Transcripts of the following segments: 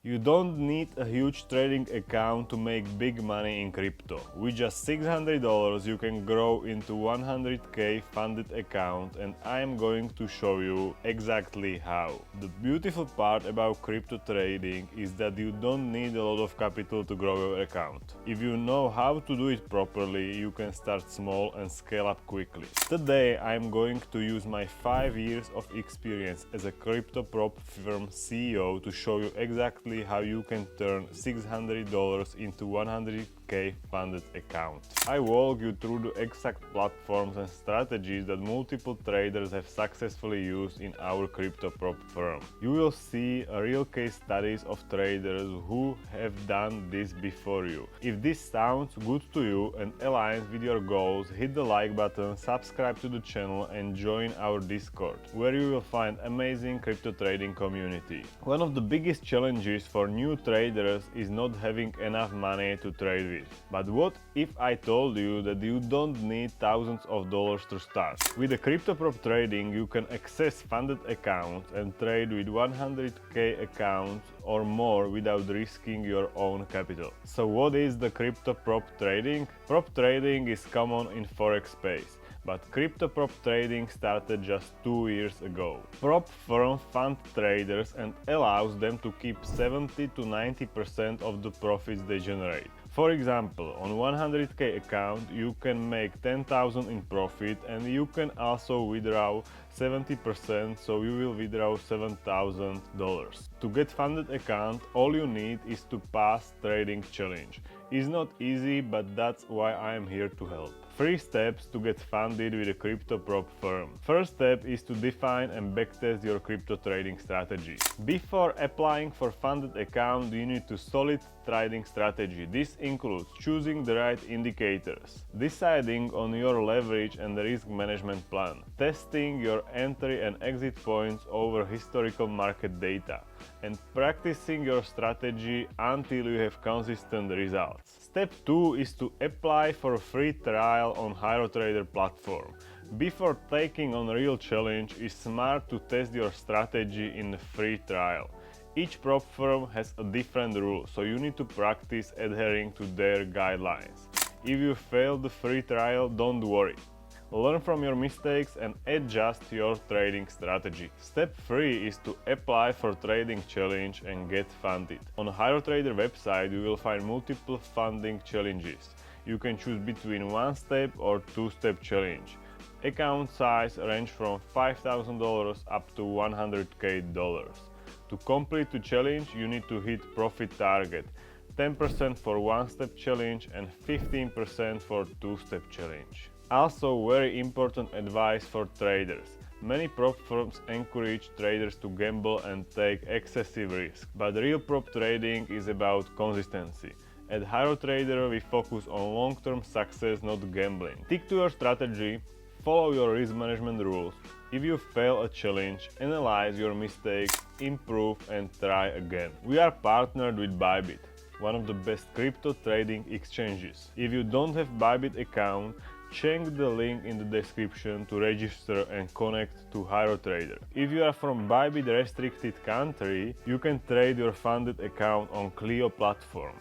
You don't need a huge trading account to make big money in crypto. With just $600 you can grow into 100k funded account, and I am going to show you exactly how. The beautiful part about crypto trading is that you don't need a lot of capital to grow your account. If you know how to do it properly, you can start small and scale up quickly. Today I am going to use my 5 years of experience as a crypto prop firm CEO to show you exactly how you can turn $600 into 100k funded account. I walk you through the exact platforms and strategies that multiple traders have successfully used in our crypto prop firm. You will see real case studies of traders who have done this before you. If this sounds good to you and aligns with your goals, hit the like button, subscribe to the channel and join our Discord, where you will find amazing crypto trading community. One of the biggest challenges for new traders is not having enough money to trade with. But what if I told you that you don't need thousands of dollars to start? With the crypto prop trading you can access funded accounts and trade with 100k accounts or more without risking your own capital. So what is the crypto prop trading? Prop trading is common in forex space, but crypto prop trading started just 2 years ago. Prop firm fund traders and allows them to keep 70 to 90% of the profits they generate. For example, on 100k account you can make 10,000 in profit, and you can also withdraw 70%, so you will withdraw $7,000. To get funded account, all you need is to pass trading challenge. It's not easy, but that's why I am here to help. 3 steps to get funded with a crypto prop firm. First step is to define and backtest your crypto trading strategy. Before applying for funded account, you need a solid trading strategy. This includes choosing the right indicators, deciding on your leverage and risk management plan, testing your entry and exit points over historical market data, and practicing your strategy until you have consistent results. Step 2 is to apply for a free trial on HieroTrader platform. Before taking on a real challenge, it's smart to test your strategy in a free trial. Each prop firm has a different rule, so you need to practice adhering to their guidelines. If you fail the free trial, don't worry. Learn from your mistakes and adjust your trading strategy. Step 3 is to apply for trading challenge and get funded. On HieroTrader website you will find multiple funding challenges. You can choose between 1-step or 2-step challenge. Account size range from $5,000 up to $100k. To complete the challenge you need to hit profit target, 10% for 1-step challenge and 15% for 2-step challenge. Also, very important advice for traders. Many prop firms encourage traders to gamble and take excessive risk, but real prop trading is about consistency. At HieroTrader we focus on long-term success, not gambling. Stick to your strategy, follow your risk management rules. If you fail a challenge, analyze your mistakes, improve and try again. We are partnered with Bybit, one of the best crypto trading exchanges. If you don't have Bybit account, check the link in the description to register and connect to HieroTrader. If you are from Bybit restricted country, you can trade your funded account on Clio platform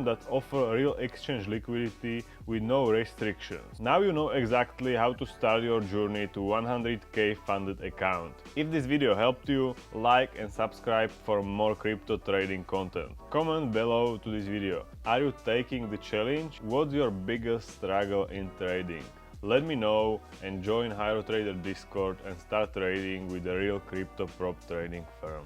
that offer real exchange liquidity with no restrictions. Now you know exactly how to start your journey to 100k funded account. If this video helped you, like and subscribe for more crypto trading content. Comment below to this video. Are you taking the challenge? What's your biggest struggle in trading? Let me know and join HieroTrader Discord and start trading with a real crypto prop trading firm.